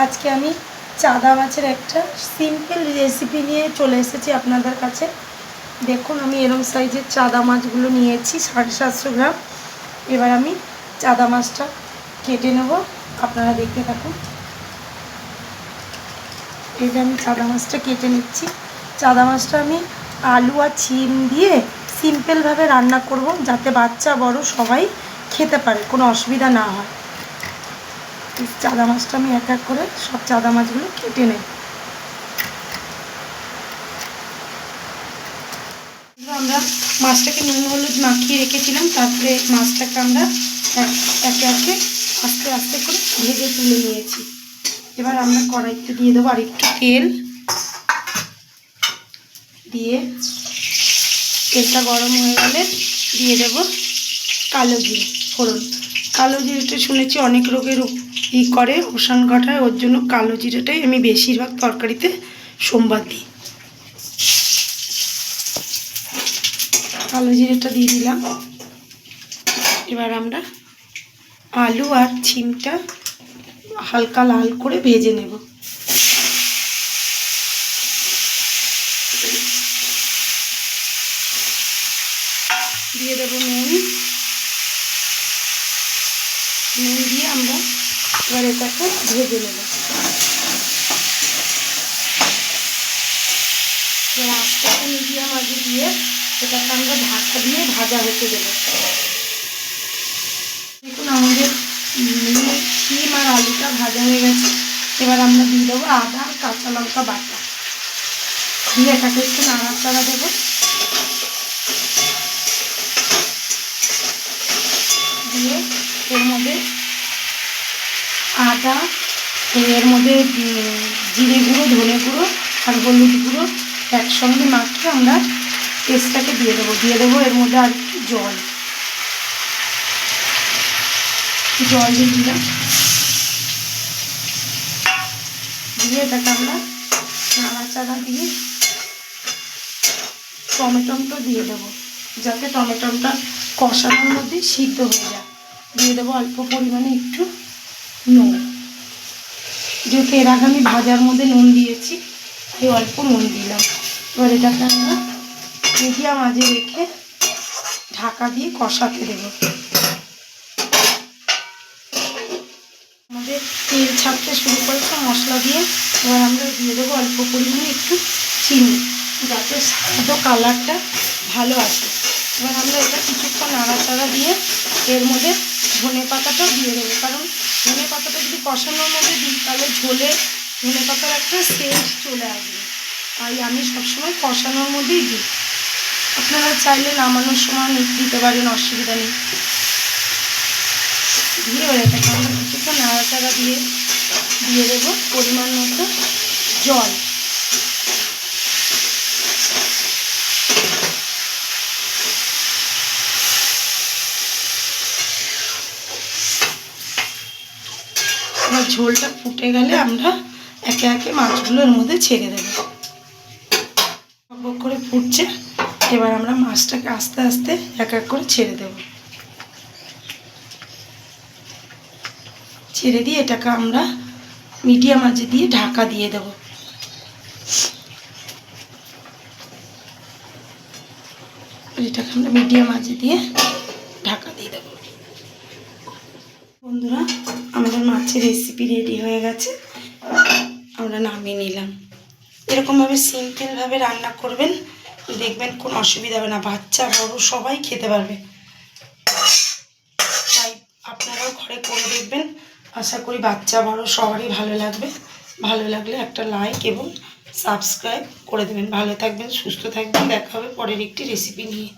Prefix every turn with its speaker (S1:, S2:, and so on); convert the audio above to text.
S1: আজকে আমি চাদা মাছের একটা সিম্পল রেসিপি নিয়ে চলে এসেছি আপনাদের কাছে। দেখুন আমি এরকম সাইজের চাদা মাছগুলো নিয়েছি 750 গ্রাম। এবার আমি চাদা মাছটা কেটে নেব, আপনারা দেখতে থাকুন। এটা আমি চাদা মাছটা কেটে নিচ্ছি। চাদা মাছটা আমি আলু আর শিম দিয়ে সিম্পলভাবে রান্না করব, যাতে বাচ্চা বড় সবাই খেতে পারে, কোনো অসুবিধা না হয়। চাদা মাছটা আমি এক এক করে সব চাদা মাছগুলো কেটে নেব। আমরা মাছটাকে নুন হলুদ মাখিয়ে রেখেছিলাম, তারপরে মাছটাকে আমরা একে একে আস্তে আস্তে করে ভেজে তুলে নিয়েছি। এবার আমরা কড়াইতে দিয়ে দেবো আর একটু তেল দিয়ে, তেলটা গরম হয়ে গেলে দিয়ে দেবো কালো জিরে ফোড়ন। কালো জিরেটা শুনেছি অনেক রোগের করে, ওষান কাটায়, ওর জন্য কালো জিরেটাই আমি বেশিরভাগ তরকারিতে সোমবার দিই। কালো জিরেটা দিয়ে দিলাম। এবার আমরা আলু আর শিমটা হালকা লাল করে ভেজে নেব। দিয়ে দেবো নুন দিয়ে আমরা এবার এটাকে ভেজে নেব। এবার আস্তে আস্তে মিডিয়াম আঁচে দিয়ে এটাকে আমরা ঢাকা দিয়ে ভাজা হতে দেবো। দেখুন আমাদের শিম আর আলুটা ভাজা হয়ে গেছে। এবার আমরা দিয়ে দেবো আদা আর কাঁচা লঙ্কা বাটা দিয়ে এটাকে একটু নাড়াচাড়া দেবো। দিয়ে এর মধ্যে আদা, এর মধ্যে জিরে গুঁড়ো, ধনে গুঁড়ো আর হলুদ গুঁড়ো একসঙ্গে মাখিয়ে আমরা পেস্টটাকে দিয়ে দেবো। এর মধ্যে আর একটু জল দিয়ে দিলাম। দিয়ে এটাকে আমরা নাড়াচাড়া দিয়ে টমেটোটা দিয়ে দেবো, যাতে টমেটোটা কষানোর মধ্যে সিদ্ধ হয়ে যায়। দিয়ে দেবো অল্প পরিমাণে একটু নুন, যেহেতু এর আগে আমি ভাজার মধ্যে নুন দিয়েছি তাই অল্প নুন দিলাম। এবার এটাকে আমরা মিডিয়াম আঁচে রেখে ঢাকা দিয়ে কষাতে দেবো। আমাদের তেল ছাড়তে শুরু করেছে মশলা দিয়ে। এবার আমরা দিয়ে দেবো অল্প পরিমাণে একটু চিনি, যাতে স্বাদ কালারটা ভালো আসে। এবার আমরা এটা কিছুক্ষণ নাড়াচাড়া দিয়ে এর মধ্যে ধনে পাতাটাও দিয়ে দেবো, কারণ ধনে পাতাটা যদি কষানোর মধ্যে দিই তাহলে ঝোলে ধনে পাতার একটা সেন্ট চলে আসবে, তাই আমি সবসময় কষানোর মধ্যেই দিই। আপনারা চাইলে নামানোর সময় দিতে পারেন, অসুবিধা নেই। দিয়ে এবার এটাকে আমরা কিছুক্ষণ নাড়াচাড়া দিয়ে দেবো পরিমাণ মতো জল। এবার ঝোলটা ফুটে গেলে আমরা একে একে মাছগুলো এর মধ্যে ছেড়ে দেবো। বক করে ফুটছে, এবার আমরা মাছটাকে আস্তে আস্তে এক এক করে ছেড়ে দেব। ছেড়ে দিয়ে এটাকে আমরা মিডিয়াম আঁচে দিয়ে ঢাকা দিয়ে দেব। এটাকে আমরা মিডিয়াম আঁচে দিয়ে ঢাকা দিয়ে দেব। বন্ধুরা আমাদের মাছের রেসিপি রেডি হয়ে গেছে, আমরা নামিয়ে নিলাম। এরকমভাবে সিম্পলভাবে রান্না করবেন, দেখবেন কোনো অসুবিধা হবে না, বাচ্চা বড় সবাই খেতে পারবে। তাই আপনারাও ঘরে করে দেখবেন, আশা করি বাচ্চা বড় সবারই ভালো লাগবে। ভালো লাগলে একটা লাইক এবং সাবস্ক্রাইব করে দেবেন। ভালো থাকবেন, সুস্থ থাকবেন, দেখা হবে পরের একটি রেসিপি নিয়ে।